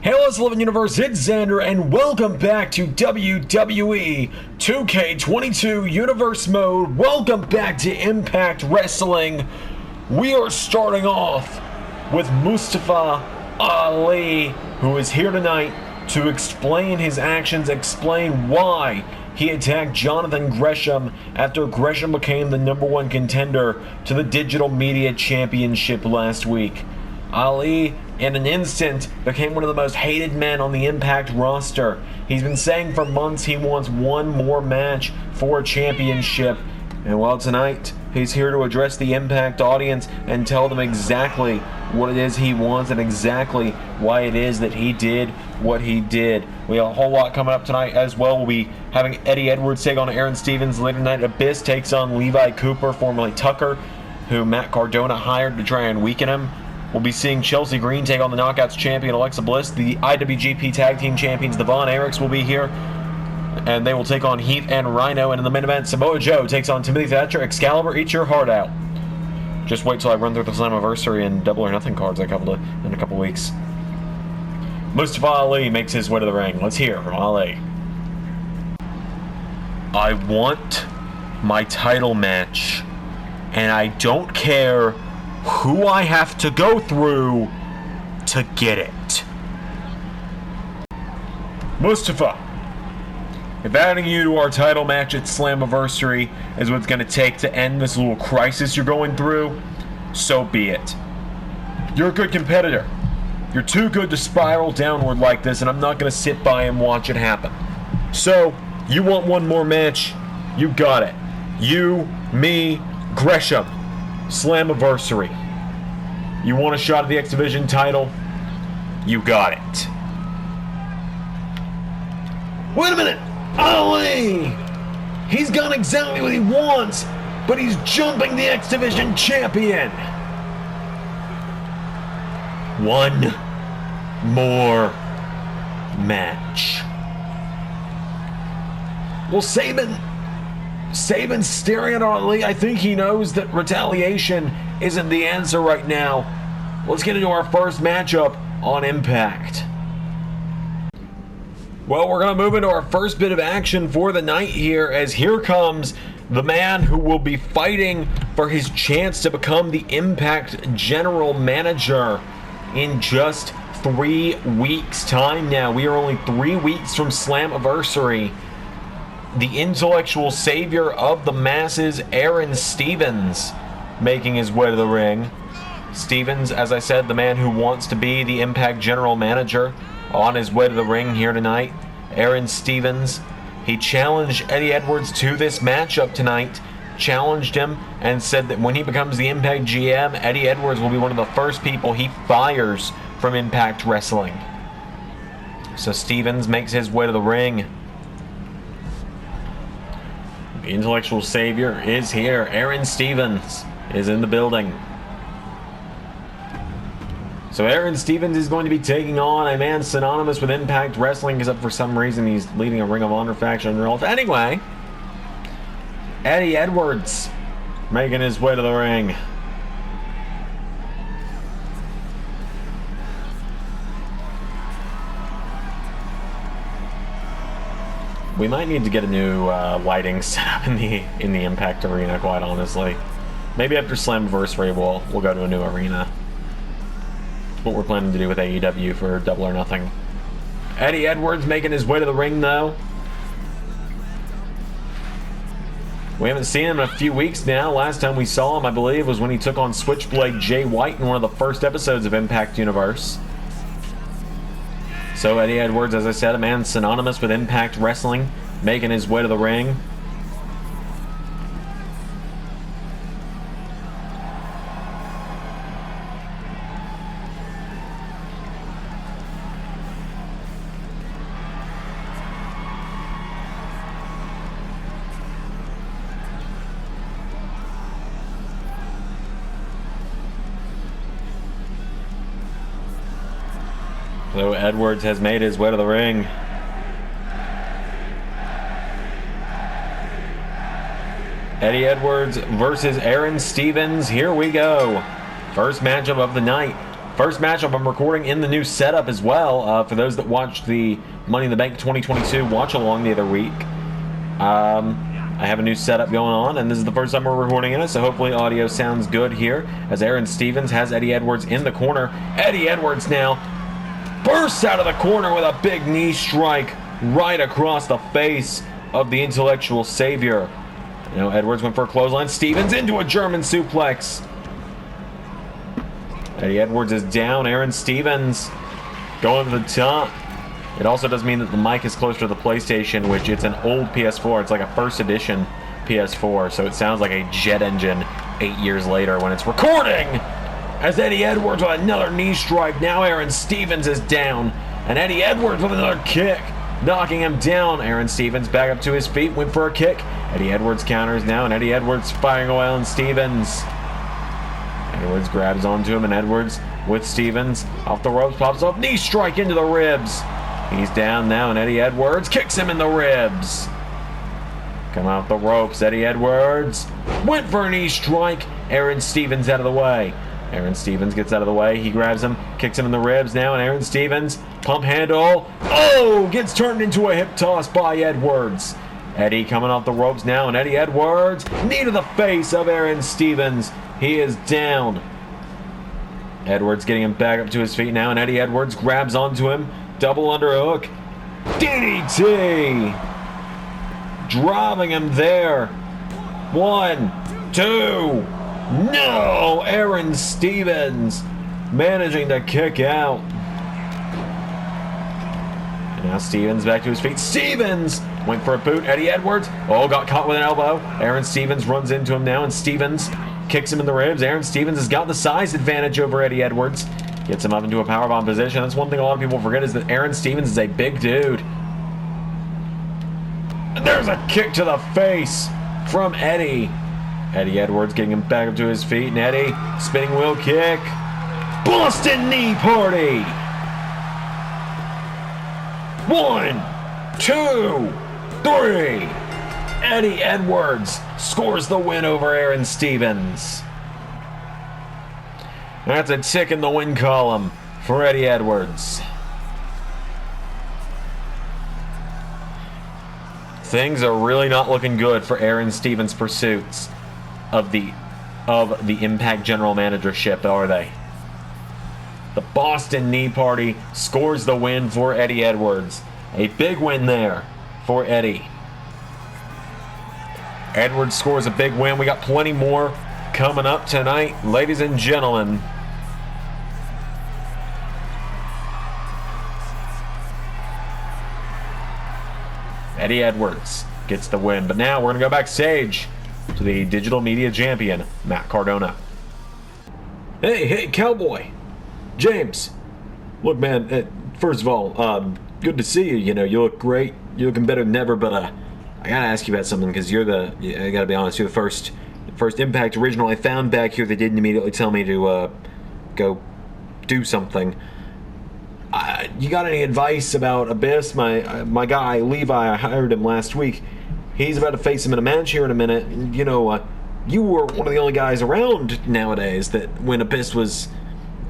Hey LS11 Universe, it's Xander, and welcome back to WWE 2K22 Universe Mode. Welcome back to Impact Wrestling. We are starting off with Mustafa Ali, who is here tonight to explain his actions, explain why he attacked Jonathan Gresham after Gresham became the #1 contender to the Digital Media Championship last week. Ali, in an instant, became one of the most hated men on the Impact roster. He's been saying for months he wants one more match for a championship. And well, tonight, he's here to address the Impact audience and tell them exactly what it is he wants and exactly why it is that he did what he did. We have a whole lot coming up tonight as well. We'll be having Eddie Edwards take on Aron Stevens later tonight. Abyss takes on Levi Cooper, formerly Tucker, who Matt Cardona hired to try and weaken him. We'll be seeing Chelsea Green take on the Knockouts champion Alexa Bliss. The IWGP Tag Team Champions, the Erichs, will be here. And they will take on Heath and Rhino. And in the main event, Samoa Joe takes on Timothy Thatcher. Excalibur, eat your heart out. Just wait till I run through the Slammiversary and Double or Nothing cards in a couple weeks. Mustafa Ali makes his way to the ring. Let's hear from Ali. I want my title match, and I don't care who I have to go through to get it. Mustafa, if adding you to our title match at Slammiversary is what's going to take to end this little crisis you're going through, so be it. You're a good competitor. You're too good to spiral downward like this, and I'm not going to sit by and watch it happen. So, you want one more match? You got it. You, me, Gresham. Slammiversary. You want a shot at the X Division title? You got it. Wait a minute! Ali! He's got exactly what he wants, but he's jumping the X Division champion! One more match. Well, Saban's staring at Ali. I think he knows that retaliation isn't the answer right now. Let's get into our first matchup on Impact. Well, we're going to move into our first bit of action for the night here, as here comes the man who will be fighting for his chance to become the Impact General Manager in just 3 weeks' time now. We are only 3 weeks from Slammiversary. The intellectual savior of the masses, Aron Stevens, making his way to the ring. Stevens, as I said, the man who wants to be the Impact General Manager, on his way to the ring here tonight. Aron Stevens, he challenged Eddie Edwards to this matchup tonight, challenged him and said that when he becomes the Impact GM, Eddie Edwards will be one of the first people he fires from Impact Wrestling. So Stevens makes his way to the ring. The intellectual savior is here. Aron Stevens is in the building. So Aron Stevens is going to be taking on a man synonymous with Impact Wrestling, except for some reason he's leading a Ring of Honor faction. Anyway, Eddie Edwards making his way to the ring. We might need to get a new lighting setup in the Impact Arena, quite honestly. Maybe after Slammiversary we'll go to a new arena. What we're planning to do with AEW for Double or Nothing. Eddie Edwards making his way to the ring, though. We haven't seen him in a few weeks now. Last time we saw him, I believe, was when he took on Switchblade Jay White in one of the first episodes of Impact Universe. So Eddie Edwards, as I said, a man synonymous with Impact Wrestling, making his way to the ring. So Edwards has made his way to the ring. Eddie Edwards versus Aron Stevens. Here we go. First matchup of the night. First matchup I'm recording in the new setup as well. For those that watched the Money in the Bank 2022 watch along the other week, I have a new setup going on, and this is the first time we're recording in it, so hopefully audio sounds good here. As Aron Stevens has Eddie Edwards in the corner. Eddie Edwards now bursts out of the corner with a big knee strike right across the face of the intellectual savior. You know, Edwards went for a clothesline. Stevens into a German suplex. Eddie Edwards is down. Aron Stevens going to the top. It also does mean that the mic is closer to the PlayStation, which it's an old PS4. It's like a first edition PS4, so it sounds like a jet engine 8 years later when it's recording. As Eddie Edwards with another knee strike. Now Aron Stevens is down. And Eddie Edwards with another kick, knocking him down. Aron Stevens back up to his feet, went for a kick. Eddie Edwards counters now, and Eddie Edwards firing away on Stevens. Edwards grabs onto him, and Edwards with Stevens off the ropes, pops up, knee strike into the ribs. He's down now, and Eddie Edwards kicks him in the ribs. Come out the ropes. Eddie Edwards went for a knee strike. Aron Stevens out of the way. Aron Stevens gets out of the way. He grabs him, kicks him in the ribs now, and Aron Stevens, pump handle. Oh, gets turned into a hip toss by Edwards. Eddie coming off the ropes now, and Eddie Edwards, knee to the face of Aron Stevens. He is down. Edwards getting him back up to his feet now, and Eddie Edwards grabs onto him. Double underhook. DDT. Driving him there. 1, 2. No! Aron Stevens managing to kick out. And now Stevens back to his feet. Stevens went for a boot. Eddie Edwards. Oh, got caught with an elbow. Aron Stevens runs into him now, and Stevens kicks him in the ribs. Aron Stevens has got the size advantage over Eddie Edwards. Gets him up into a powerbomb position. That's one thing a lot of people forget, is that Aron Stevens is a big dude. And there's a kick to the face from Eddie. Eddie Edwards getting him back up to his feet, and Eddie, spinning wheel kick. Boston knee party. 1, 2, 3. Eddie Edwards scores the win over Aron Stevens. That's a tick in the win column for Eddie Edwards. Things are really not looking good for Aron Stevens' pursuits of the Impact General Managership, are they? The Boston Knee Party scores the win for Eddie Edwards. A big win there for Eddie. Edwards scores a big win. We got plenty more coming up tonight, ladies and gentlemen. Eddie Edwards gets the win. But now we're going to go backstage to the digital media champion, Matt Cardona. Hey, Cowboy. James. Look, man, first of all, good to see you. You know, you look great. You're looking better than ever, but I got to ask you about something, because I got to be honest, you're the first Impact original I found back here that didn't immediately tell me to go do something. You got any advice about Abyss? My guy, Levi, I hired him last week. He's about to face him in a match here in a minute. You know, you were one of the only guys around nowadays that when Abyss was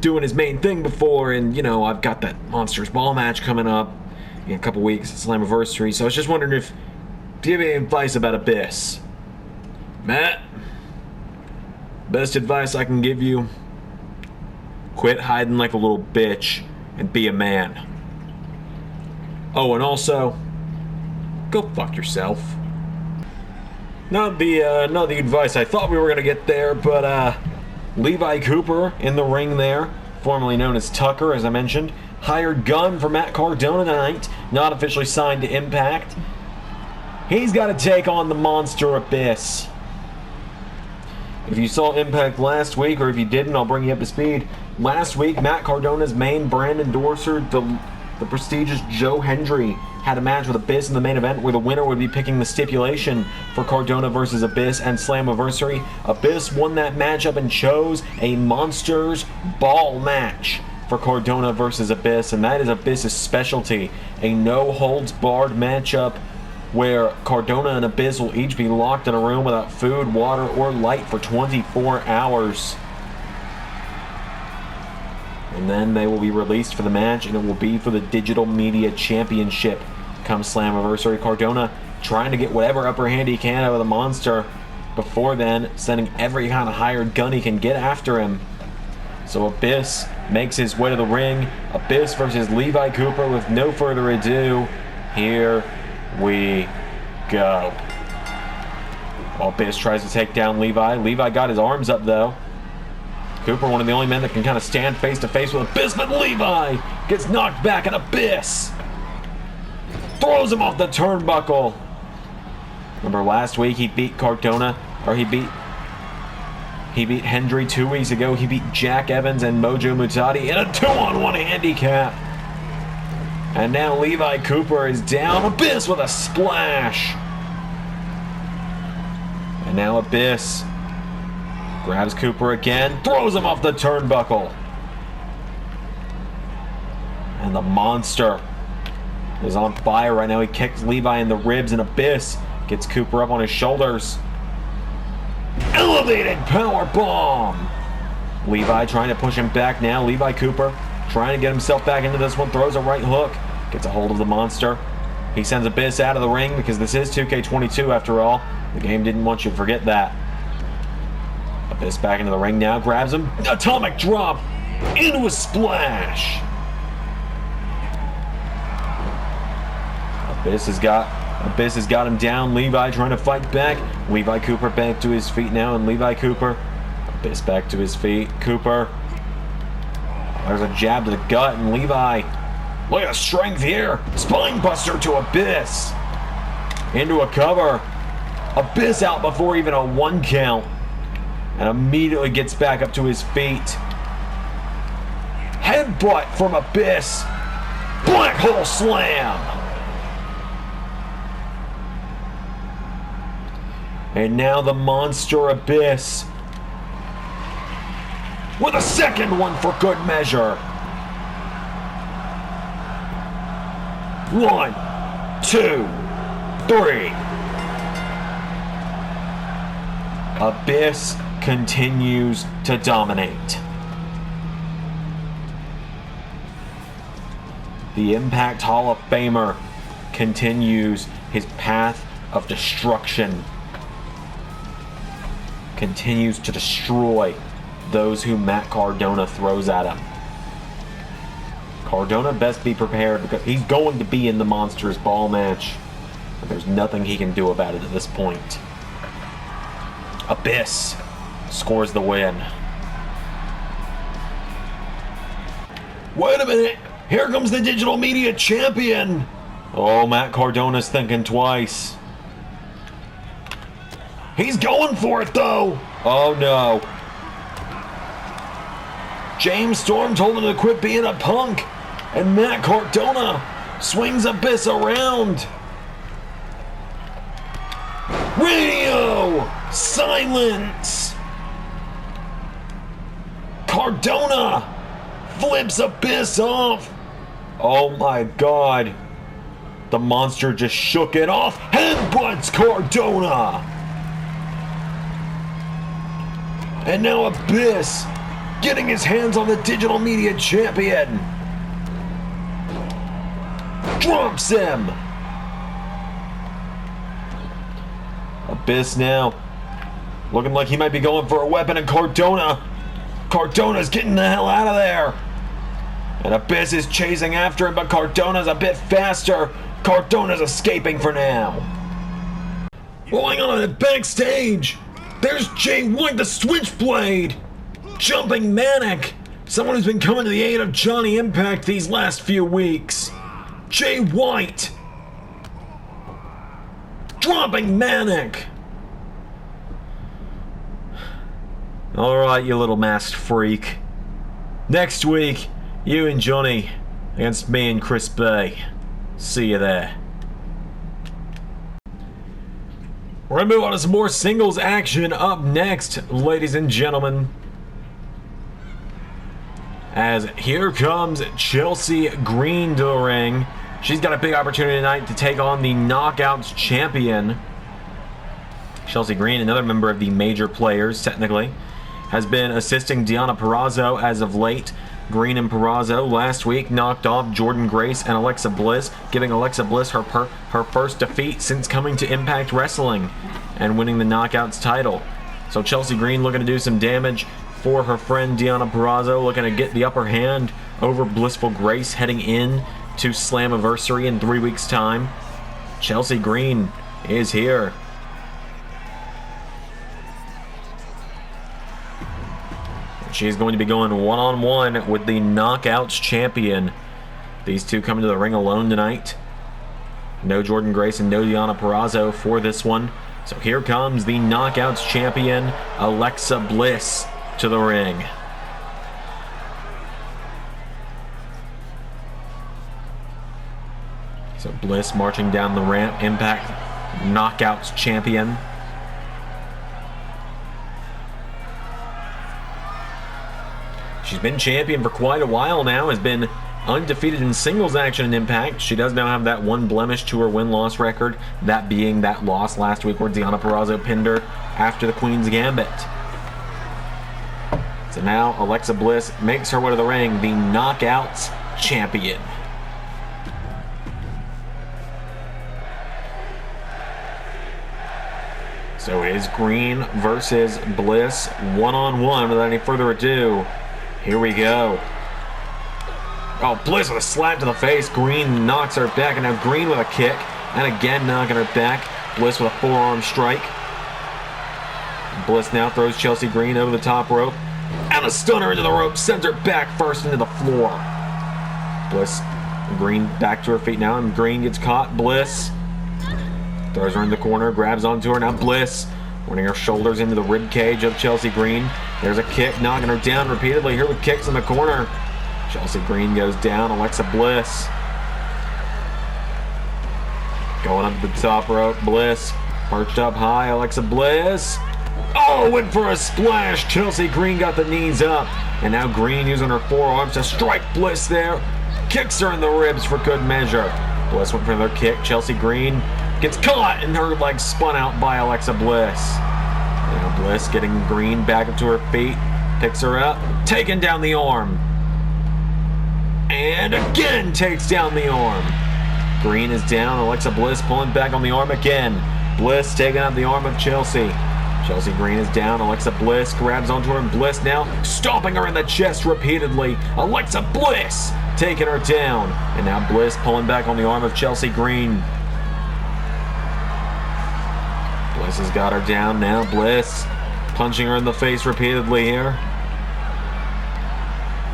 doing his main thing before, and, you know, I've got that Monsters Ball match coming up in a couple weeks, Slammiversary, so I was just wondering do you have any advice about Abyss? Matt, best advice I can give you, quit hiding like a little bitch and be a man. Oh, and also, go fuck yourself. Not the advice I thought we were gonna get there, but Levi Cooper in the ring there, formerly known as Tucker, as I mentioned, hired gun for Matt Cardona tonight, not officially signed to Impact. He's got to take on the monster Abyss. If you saw Impact last week, or if you didn't, I'll bring you up to speed. Last week, Matt Cardona's main brand endorser, the prestigious Joe Hendry, had a match with Abyss in the main event, where the winner would be picking the stipulation for Cardona versus Abyss and Slammiversary. Abyss won that matchup and chose a Monsters Ball match for Cardona versus Abyss, and that is Abyss's specialty, a no-holds-barred matchup where Cardona and Abyss will each be locked in a room without food, water, or light for 24 hours. And then they will be released for the match, and it will be for the Digital Media Championship come Slammiversary. Cardona trying to get whatever upper hand he can out of the monster. Before then, sending every kind of hired gun he can get after him. So Abyss makes his way to the ring. Abyss versus Levi Cooper with no further ado. Here we go. Abyss tries to take down Levi. Levi got his arms up though. Cooper, one of the only men that can kind of stand face to face with Abyss, but Levi gets knocked back and Abyss throws him off the turnbuckle. Remember last week he beat Cardona, or he beat Hendry 2 weeks ago. He beat Jack Evans and Mojo Mutati in a 2-on-1 handicap. And now Levi Cooper is down. Abyss with a splash. And now Abyss grabs Cooper again, throws him off the turnbuckle. And the monster is on fire right now. He kicks Levi in the ribs, and Abyss gets Cooper up on his shoulders. Elevated power bomb. Levi trying to push him back now. Levi Cooper trying to get himself back into this one. Throws a right hook. Gets a hold of the monster. He sends Abyss out of the ring because this is 2K22 after all. The game didn't want you to forget that. Abyss back into the ring now. Grabs him. Atomic drop into a splash. Abyss has got him down. Levi trying to fight back. Levi Cooper back to his feet now, and Levi Cooper. Abyss back to his feet. Cooper. There's a jab to the gut, and Levi. Look at the strength here. Spine buster to Abyss. Into a cover. Abyss out before even a 1 count. And immediately gets back up to his feet. Headbutt from Abyss. Black hole slam. And now the monster Abyss with a second one for good measure. 1, 2, 3. Abyss continues to dominate. The Impact Hall of Famer continues his path of destruction. Continues to destroy those who Matt Cardona throws at him. Cardona best be prepared because he's going to be in the Monsters Ball match. And there's nothing he can do about it at this point. Abyss scores the win. Wait a minute! Here comes the Digital Media Champion! Oh, Matt Cardona's thinking twice. He's going for it, though! Oh, no. James Storm told him to quit being a punk, and Matt Cardona swings Abyss around. Radio! Silence! Cardona flips Abyss off. Oh my god. The monster just shook it off. Headbutts Cardona. And now Abyss getting his hands on the Digital Media Champion. Drops him. Abyss now looking like he might be going for a weapon, and Cardona's getting the hell out of there. And Abyss is chasing after him, but Cardona's a bit faster. Cardona's escaping for now. Going on backstage, there's Jay White, the Switchblade. Jumping Manic, someone who's been coming to the aid of Johnny Impact these last few weeks. Jay White. Dropping Manic. Alright, you little masked freak. Next week, you and Johnny against me and Chris Bay. See you there. We're going to move on to some more singles action up next, ladies and gentlemen. As here comes Chelsea Green to the ring. She's got a big opportunity tonight to take on the Knockouts champion. Chelsea Green, another member of the Major Players, technically, has been assisting Deonna Purrazzo as of late. Green and Purrazzo last week knocked off Jordynne Grace and Alexa Bliss, giving Alexa Bliss her first defeat since coming to Impact Wrestling and winning the Knockouts title. So Chelsea Green looking to do some damage for her friend Deonna Purrazzo, looking to get the upper hand over Blissful Grace heading in to Slammiversary in 3 weeks' time. Chelsea Green is here. She's going to be going one-on-one with the Knockouts champion. These two coming to the ring alone tonight. No Jordynne Grace and no Deonna Purrazzo for this one. So here comes the Knockouts champion, Alexa Bliss, to the ring. So Bliss marching down the ramp, Impact Knockouts champion. She's been champion for quite a while now, has been undefeated in singles action in Impact. She does now have that one blemish to her win-loss record, that being that loss last week where Deonna Purrazzo pinned her after the Queen's Gambit. So now Alexa Bliss makes her way to the ring, the Knockouts champion. So it is Green versus Bliss, one-on-one. Without any further ado, here we go. Oh, Bliss with a slap to the face. Green knocks her back, and now Green with a kick, and again knocking her back. Bliss with a forearm strike. Bliss now throws Chelsea Green over the top rope, and a stunner into the rope, sends her back first into the floor. Bliss, Green back to her feet now, and Green gets caught. Bliss throws her in the corner, grabs onto her. Now Bliss running her shoulders into the rib cage of Chelsea Green. There's a kick, knocking her down repeatedly here with kicks in the corner. Chelsea Green goes down. Alexa Bliss going up to the top rope. Bliss perched up high. Alexa Bliss. Oh, went for a splash. Chelsea Green got the knees up. And now Green using her forearms to strike Bliss there. Kicks her in the ribs for good measure. Bliss went for another kick. Chelsea Green gets caught and her legs spun out by Alexa Bliss. Now Bliss getting Green back up to her feet. Picks her up. Taking down the arm. And again takes down the arm. Green is down. Alexa Bliss pulling back on the arm again. Bliss taking out the arm of Chelsea. Chelsea Green is down. Alexa Bliss grabs onto her, and Bliss now stomping her in the chest repeatedly. Alexa Bliss taking her down. And now Bliss pulling back on the arm of Chelsea Green. Bliss has got her down now. Bliss punching her in the face repeatedly here.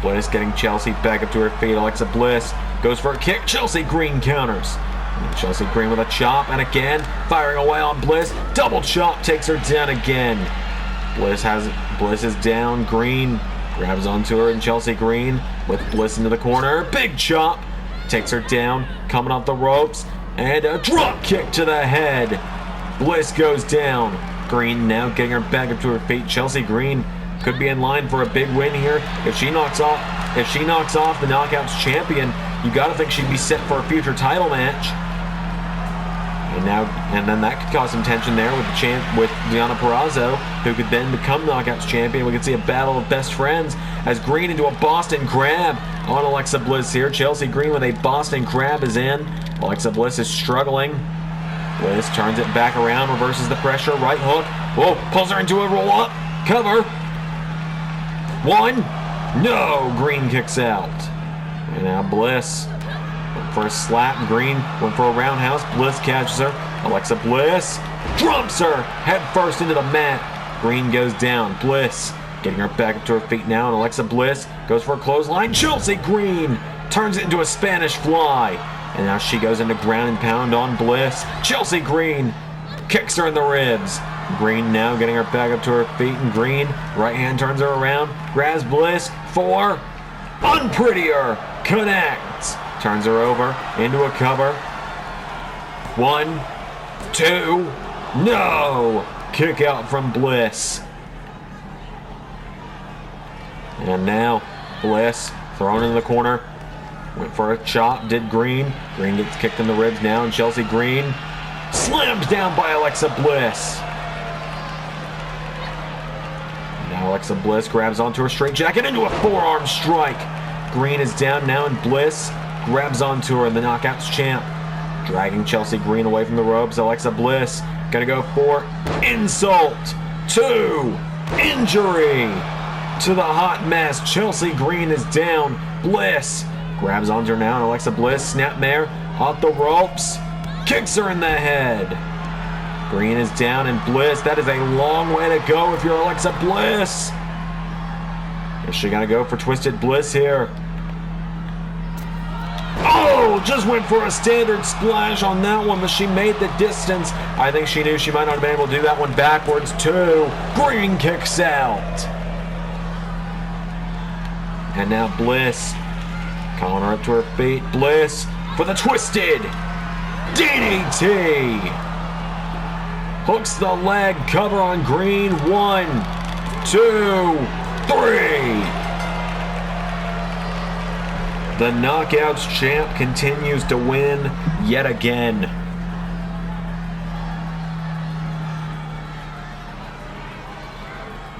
Bliss getting Chelsea back up to her feet. Alexa Bliss goes for a kick. Chelsea Green counters. And Chelsea Green with a chop, and again firing away on Bliss. Double chop takes her down again. Bliss is down. Green grabs onto her, and Chelsea Green with Bliss into the corner. Big chop takes her down. Coming off the ropes, and a drop kick to the head. Bliss goes down. Green now getting her back up to her feet. Chelsea Green could be in line for a big win here. If she knocks off the Knockouts champion, you got to think she'd be set for a future title match. And then that could cause some tension there with Deonna Purrazzo, who could then become Knockouts champion. We could see a battle of best friends as Green into a Boston Crab on Alexa Bliss here. Chelsea Green with a Boston Crab is in. Alexa Bliss is struggling. Bliss turns it back around, reverses the pressure, right hook. Whoa, pulls her into a roll up. Cover. One. No, Green kicks out. And now Bliss went for a slap. Green went for a roundhouse. Bliss catches her. Alexa Bliss drops her head first into the mat. Green goes down. Bliss getting her back up to her feet now. And Alexa Bliss goes for a clothesline. Chelsea Green turns it into a Spanish fly. And now she goes into ground and pound on Bliss. Chelsea Green kicks her in the ribs. Green now getting her back up to her feet, and Green right hand turns her around, grabs Bliss for Unprettier, connects, turns her over into a cover. 1, 2, no! Kick out from Bliss. And now Bliss thrown in the corner. Went for a chop, did Green. Green gets kicked in the ribs now, and Chelsea Green slammed down by Alexa Bliss. Now Alexa Bliss grabs onto her straight jacket into a forearm strike. Green is down now, and Bliss grabs onto her, the Knockouts champ. Dragging Chelsea Green away from the ropes. Alexa Bliss gonna go for insult to injury to the hot mess. Chelsea Green is down. Bliss grabs onto her now, and Alexa Bliss, snapmare off the ropes, kicks her in the head. Green is down, and Bliss, that is a long way to go if you're Alexa Bliss. Is she gonna go for Twisted Bliss here? Oh, just went for a standard splash on that one, but she made the distance. I think she knew she might not have been able to do that one backwards too. Green kicks out. And now Bliss calling her up to her feet. Bliss for the twisted DDT. Hooks the leg, cover on Green. 1, 2, 3. The Knockouts champ continues to win yet again.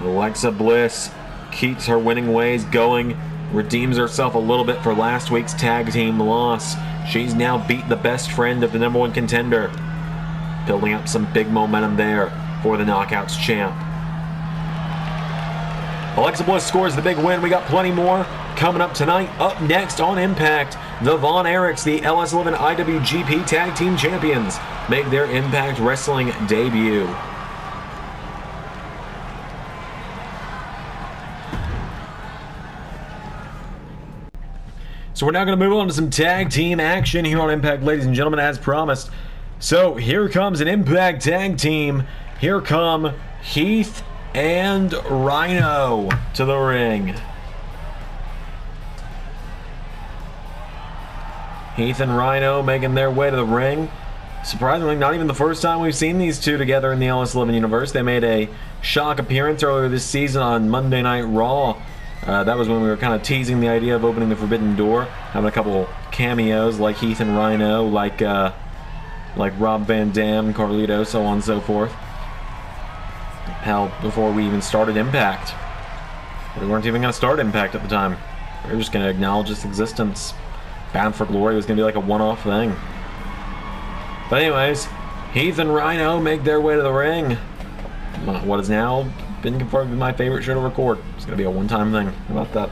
Alexa Bliss keeps her winning ways going, redeems herself a little bit for last week's tag team loss. She's now beat the best friend of the #1 contender, building up some big momentum there for the Knockouts champ. Alexa Bliss scores the big win. We got plenty more coming up tonight. Up next on Impact, the Von Erichs, the LS11 IWGP Tag Team Champions, make their Impact Wrestling debut. So we're now going to move on to some tag team action here on Impact, ladies and gentlemen, as promised. So here comes an Impact tag team. Here come Heath and Rhino to the ring. Heath and Rhino making their way to the ring. Surprisingly, not even the first time we've seen these two together in the LS11 Universe. They made a shock appearance earlier this season on Monday Night Raw. That was when we were kind of teasing the idea of opening the Forbidden Door, having a couple cameos like Heath and Rhino, like Rob Van Dam, Carlito, so on and so forth. Hell, before we even started Impact. We weren't even going to start Impact at the time. We were just going to acknowledge its existence. Bound for Glory was going to be like a one-off thing. But anyways, Heath and Rhino make their way to the ring. What has now been confirmed to be my favorite show to record. It's going to be a one-time thing. How about that?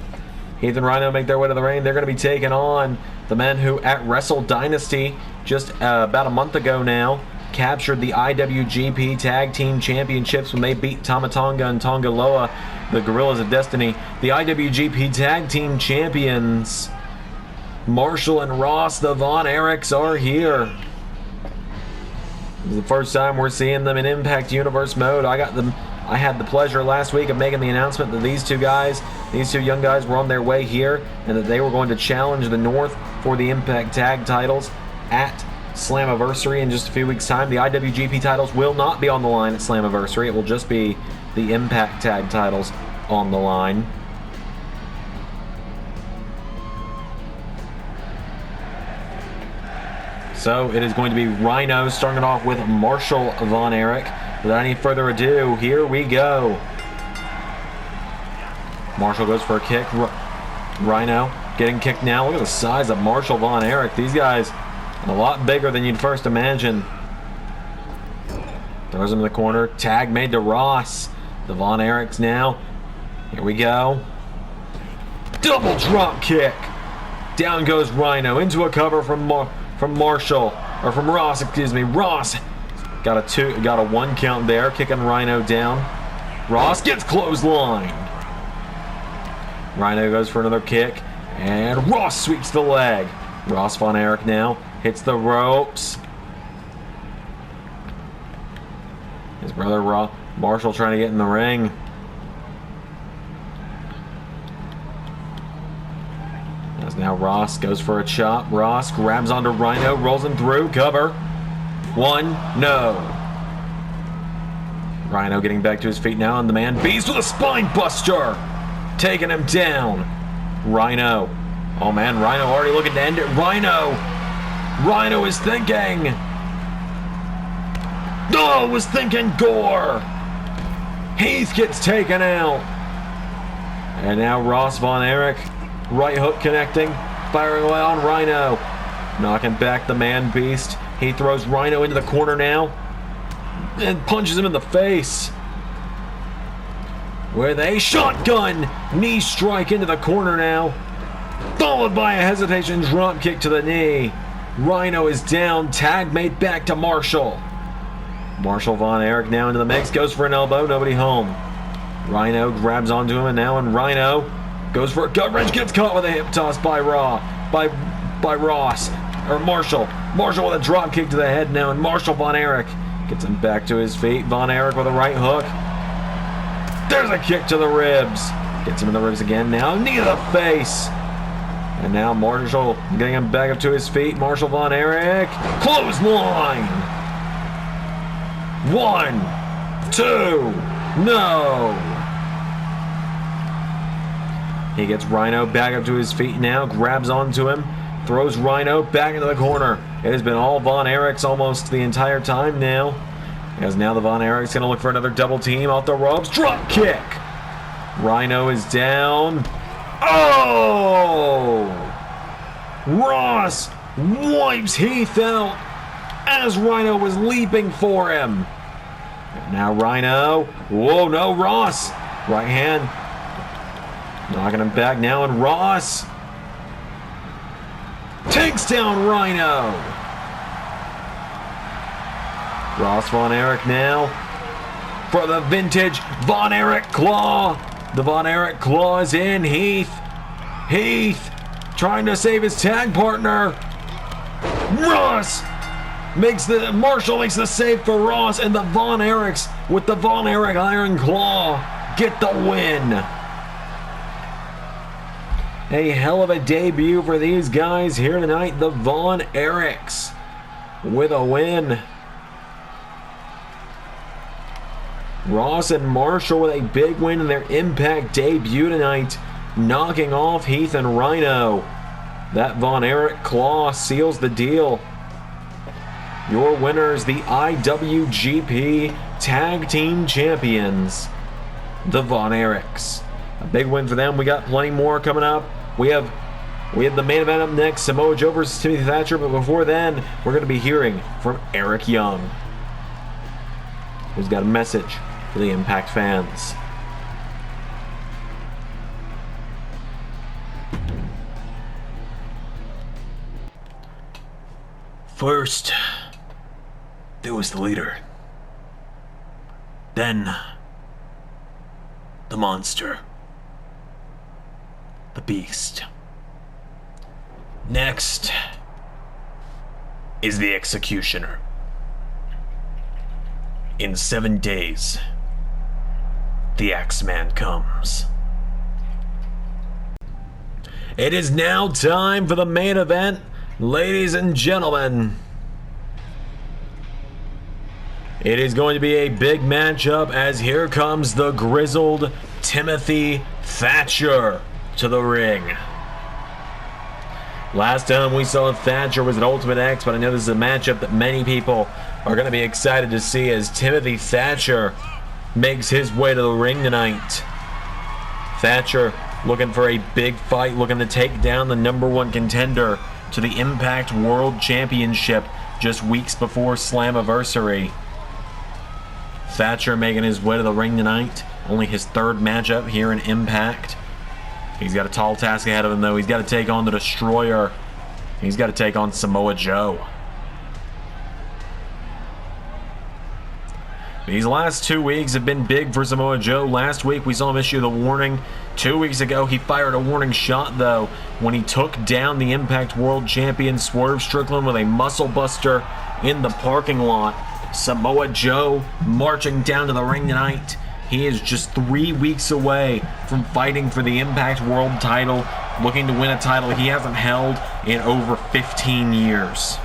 Heath and Rhino make their way to the ring. They're going to be taking on the men who, at Wrestle Dynasty, just about a month ago now, captured the IWGP Tag Team Championships when they beat Tama Tonga and Tonga Loa, the Gorillas of Destiny. The IWGP Tag Team Champions, Marshall and Ross, the Von Erichs, are here. This is the first time we're seeing them in Impact Universe mode. I had the pleasure last week of making the announcement that these two young guys were on their way here and that they were going to challenge the North for the Impact Tag titles at Slammiversary in just a few weeks' time. The IWGP titles will not be on the line at Slammiversary. It will just be the Impact Tag titles on the line. So it is going to be Rhino starting it off with Marshall Von Erich. Without any further ado, here we go. Marshall goes for a kick. Rhino getting kicked now. Look at the size of Marshall Von Erich. These guys a lot bigger than you'd first imagine. Throws him in the corner. Tag made to Ross. The Von Erichs now. Here we go. Double drop kick. Down goes Rhino into a cover from Marshall, or from Ross, excuse me. Ross got a 1 count there, kicking Rhino down. Ross gets clotheslined. Rhino goes for another kick, and Ross sweeps the leg. Ross Von Erich now hits the ropes. His brother Marshall trying to get in the ring. As now Ross goes for a chop. Ross grabs onto Rhino, rolls him through, cover. 1, no. Rhino getting back to his feet now, and the man Beast with a spine buster, taking him down. Rhino. Oh man, Rhino already looking to end it. Rhino is thinking. No, was thinking gore. Heath gets taken out. And now Ross Von Erich Right hook connecting. Firing away on Rhino. Knocking back the man beast. He throws Rhino into the corner now. And punches him in the face. With a shotgun knee strike into the corner now. Followed by a hesitation drop kick to the knee. Rhino is down. Tag made back to Marshall. Marshall Von Erich now into the mix. Goes for an elbow. Nobody home. Rhino grabs onto him, and now Rhino goes for a gut wrench. Gets caught with a hip toss by Ross. Or Marshall. Marshall with a drop kick to the head now, and Marshall Von Erich gets him back to his feet. Von Erich with a right hook. There's a kick to the ribs. Gets him in the ribs again now. Knee to the face. And now Marshall getting him back up to his feet. Marshall Von Erich. Clothesline. 1, 2. No. He gets Rhino back up to his feet now. Grabs onto him. Throws Rhino back into the corner. It has been all Von Erichs almost the entire time now. As now the Von Erichs going to look for another double team off the ropes. Drop kick. Rhino is down. Oh! Ross wipes Heath out as Rhino was leaping for him. And now Rhino. Whoa, no, Ross. Right hand. Knocking him back now, and Ross takes down Rhino. Ross Von Erich now for the vintage Von Erich Claw. The Von Erich Claw is in. Heath trying to save his tag partner. Ross Marshall makes the save for Ross, and the Von Erichs with the Von Erich Iron Claw get the win. A hell of a debut for these guys here tonight. The Von Erichs with a win. Ross and Marshall with a big win in their Impact debut tonight, knocking off Heath and Rhino. That Von Erich Claw seals the deal. Your winners, the IWGP Tag Team Champions, the Von Erichs. A big win for them. We got plenty more coming up. We have the main event up next, Samoa Joe versus Timothy Thatcher, but before then, we're going to be hearing from Eric Young, who's got a message for the Impact fans. First, there was the leader. Then, the monster. The beast. Next is the executioner. In 7 days, the Axeman comes. It is now time for the main event, ladies and gentlemen. It is going to be a big matchup as here comes the grizzled Timothy Thatcher to the ring. Last time we saw Thatcher was at Ultimate X, but I know this is a matchup that many people are going to be excited to see as Timothy Thatcher makes his way to the ring tonight. Thatcher looking for a big fight, looking to take down the #1 contender to the Impact World Championship just weeks before Slammiversary. Thatcher making his way to the ring tonight. Only his 3rd matchup here in Impact. He's got a tall task ahead of him, though. He's got to take on the Destroyer. He's got to take on Samoa Joe. These last 2 weeks have been big for Samoa Joe. Last week, we saw him issue the warning. 2 weeks ago, he fired a warning shot, though, when he took down the Impact World Champion Swerve Strickland with a muscle buster in the parking lot. Samoa Joe marching down to the ring tonight. He is just 3 weeks away from fighting for the Impact World title, looking to win a title he hasn't held in over 15 years.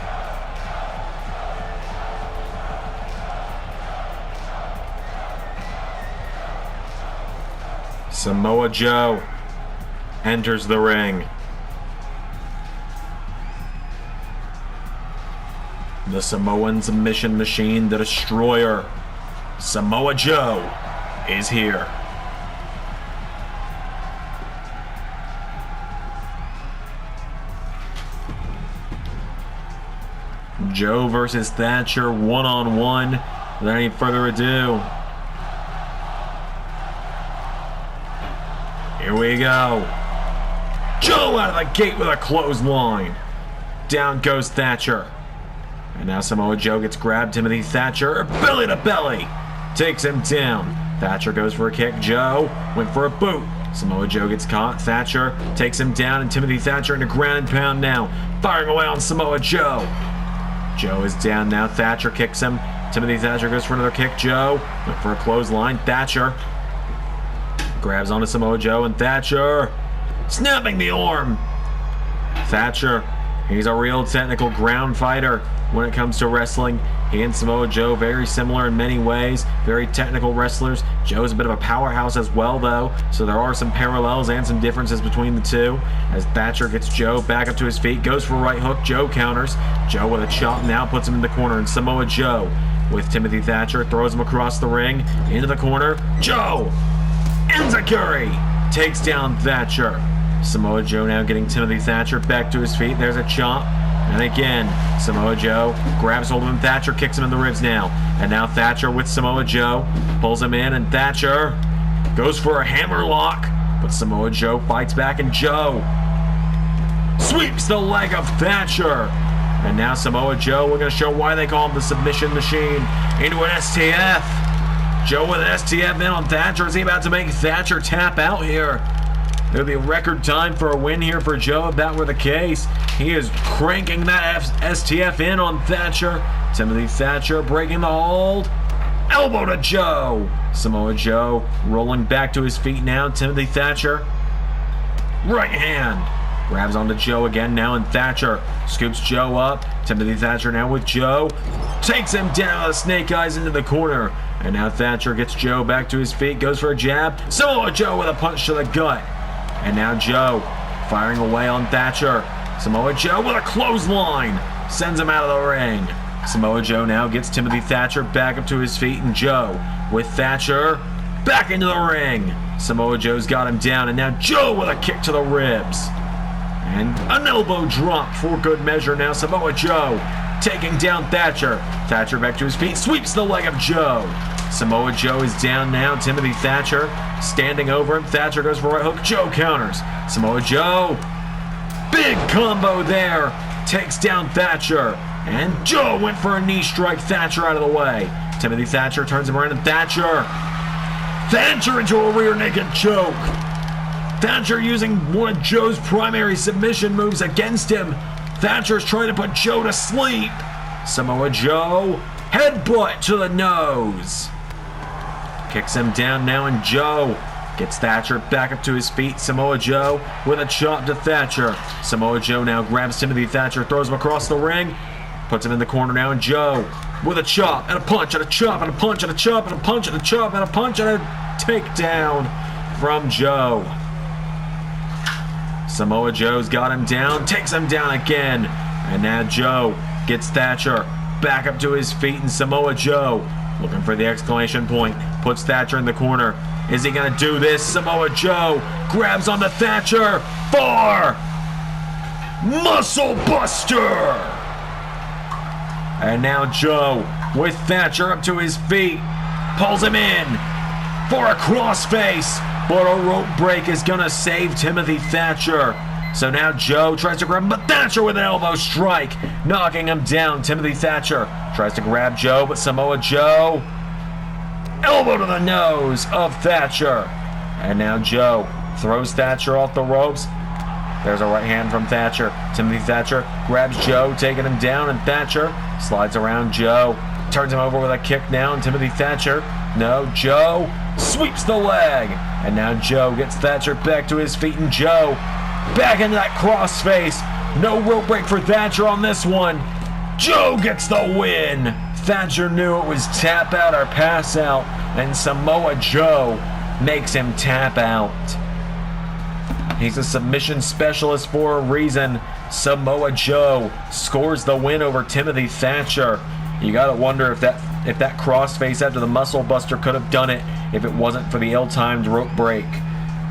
Samoa Joe enters the ring. The Samoan submission machine, the Destroyer, Samoa Joe, is here. Joe versus Thatcher, one-on-one. Without any further ado, here we go. Joe out of the gate with a clothesline. Down goes Thatcher. And now Samoa Joe gets grabbed. Timothy Thatcher, belly to belly, takes him down. Thatcher goes for a kick. Joe went for a boot. Samoa Joe gets caught. Thatcher takes him down, and Timothy Thatcher into ground and pound now, firing away on Samoa Joe. Joe is down now. Thatcher kicks him. Timothy Thatcher goes for another kick. Joe went for a clothesline. Thatcher grabs onto Samoa Joe, and Thatcher snapping the arm. Thatcher, he's a real technical ground fighter when it comes to wrestling. He and Samoa Joe very similar in many ways, very technical wrestlers. Joe's a bit of a powerhouse as well, though, so there are some parallels and some differences between the two. As Thatcher gets Joe back up to his feet, goes for a right hook. Joe counters. Joe with a chop now puts him in the corner, and Samoa Joe with Timothy Thatcher throws him across the ring into the corner. Joe enziguri takes down Thatcher. Samoa Joe now getting Timothy Thatcher back to his feet. There's a chop. And again, Samoa Joe grabs hold of him. Thatcher kicks him in the ribs now. And now Thatcher with Samoa Joe pulls him in, and Thatcher goes for a hammer lock. But Samoa Joe fights back, and Joe sweeps the leg of Thatcher. And now Samoa Joe, we're going to show why they call him the submission machine, into an STF. Joe with an STF in on Thatcher. Is he about to make Thatcher tap out here? It'll be a record time for a win here for Joe if that were the case. He is cranking that STF in on Thatcher. Timothy Thatcher breaking the hold. Elbow to Joe. Samoa Joe rolling back to his feet now. Timothy Thatcher, right hand, grabs onto Joe again now, and Thatcher scoops Joe up. Timothy Thatcher now with Joe. Takes him down with snake eyes into the corner. And now Thatcher gets Joe back to his feet. Goes for a jab. Samoa Joe with a punch to the gut. And now Joe firing away on Thatcher. Samoa Joe with a clothesline sends him out of the ring. Samoa Joe now gets Timothy Thatcher back up to his feet, and Joe with Thatcher back into the ring. Samoa Joe's got him down, and now Joe with a kick to the ribs. And an elbow drop for good measure now. Samoa Joe taking down Thatcher. Thatcher back to his feet, sweeps the leg of Joe. Samoa Joe is down now. Timothy Thatcher standing over him. Thatcher goes for a right hook. Joe counters. Samoa Joe, big combo there, takes down Thatcher. And Joe went for a knee strike. Thatcher out of the way. Timothy Thatcher turns him around, and Thatcher into a rear naked choke. Thatcher using one of Joe's primary submission moves against him. Thatcher's trying to put Joe to sleep. Samoa Joe, headbutt to the nose. Kicks him down now, and Joe gets Thatcher back up to his feet. Samoa Joe with a chop to Thatcher. Samoa Joe now grabs Timothy Thatcher, throws him across the ring, puts him in the corner now, and Joe with a chop and a punch and a chop and a punch and a chop and a punch and a chop and a punch and a takedown from Joe. Samoa Joe's got him down, takes him down again, and now Joe gets Thatcher back up to his feet, and Samoa Joe looking for the exclamation point, puts Thatcher in the corner. Is he gonna do this? Samoa Joe grabs onto Thatcher for Muscle Buster. And now Joe with Thatcher up to his feet, pulls him in for a crossface, but a rope break is gonna save Timothy Thatcher. So now Joe tries to grab him, but Thatcher with an elbow strike, knocking him down. Timothy Thatcher tries to grab Joe, but Samoa Joe, elbow to the nose of Thatcher. And now Joe throws Thatcher off the ropes. There's a right hand from Thatcher. Timothy Thatcher grabs Joe, taking him down, and Thatcher slides around Joe, turns him over with a kick now, and Timothy Thatcher, no, Joe sweeps the leg. And now Joe gets Thatcher back to his feet, and Joe back into that crossface. No rope break for Thatcher on this one. Joe gets the win. Thatcher knew it was tap out or pass out, and Samoa Joe makes him tap out. He's a submission specialist for a reason. Samoa Joe scores the win over Timothy Thatcher. You gotta wonder if that crossface after the Muscle Buster could have done it if it wasn't for the ill-timed rope break.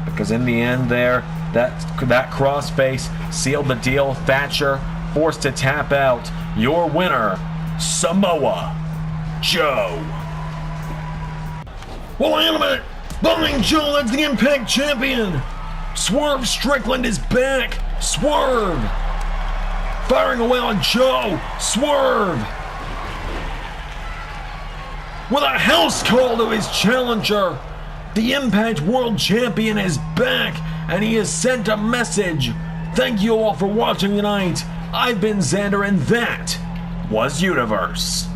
Because in the end there, that crossface sealed the deal. Thatcher forced to tap out. Your winner, Samoa Joe. Well, wait a minute. Behind Joe, that's the Impact Champion. Swerve Strickland is back. Swerve. Firing away on Joe. Swerve. With a house call to his challenger. The Impact World Champion is back, and he has sent a message. Thank you all for watching tonight. I've been Xander, and that was Universe.